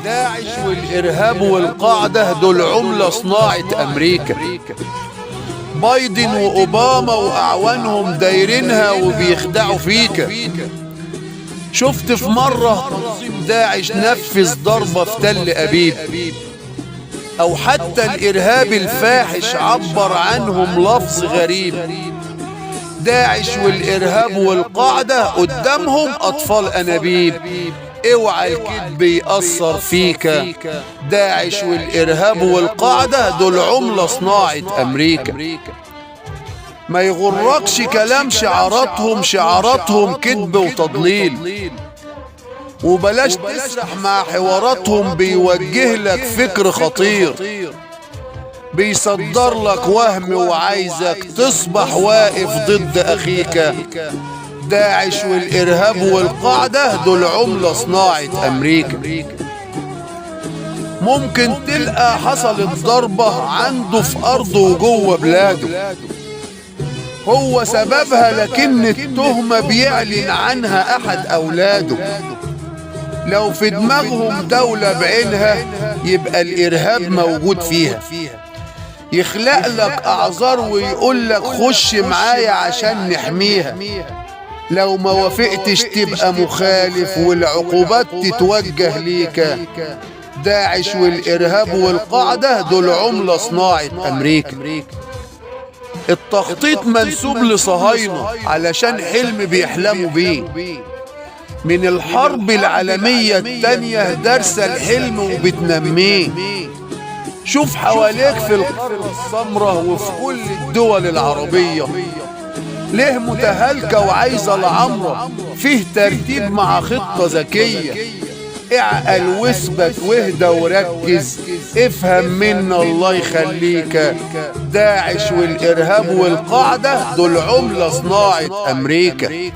داعش والإرهاب والقاعدة دول عملة صناعة أمريكا. بايدن وأوباما وأعوانهم دايرينها وبيخدعوا فيك. شفت في مرة تنظيم داعش نفذ ضربة في تل أبيب، أو حتى الإرهاب الفاحش عبر عنهم لفظ غريب. داعش والإرهاب والقاعدة قدامهم أطفال أنابيب. اوعى الكذب يأثر فيك. داعش والإرهاب والقاعدة دول عملة صناعة أمريكا. ما يغركش كلام شعاراتهم كذب وتضليل، وبلاش تسرح مع حواراتهم. بيوجه لك فكر خطير، بيصدر لك وهم وعايزك تصبح واقف ضد أخيك. داعش والإرهاب والقاعدة دول عملة صناعة أمريكا. ممكن تلقى حصلت ضربة عنده في أرضه وجوه بلاده، هو سببها، لكن التهمة بيعلن عنها أحد أولاده. لو في دماغهم دولة بعينها يبقى الإرهاب موجود فيها. يخلق لك أعذار ويقول لك خش معايا عشان نحميها. لو ما وافقتش تبقى مخالف والعقوبات تتوجه ليك. داعش والإرهاب والقاعدة دول عملة صناعة أمريكا. التخطيط منسوب لصهاينة علشان حلم بيحلموا بيه. من الحرب العالمية التانية دارسة الحلم وبتنميه. شوف حواليك في القارة السمراء وفي كل الدول العربية، ليه متهالكة وعايزة العمرة؟ فيه ترتيب مع خطة ذكية. اعقل واثبت واهدى وركز، افهم منا الله يخليك. داعش والإرهاب والقاعدة دول عملة صناعة أمريكا.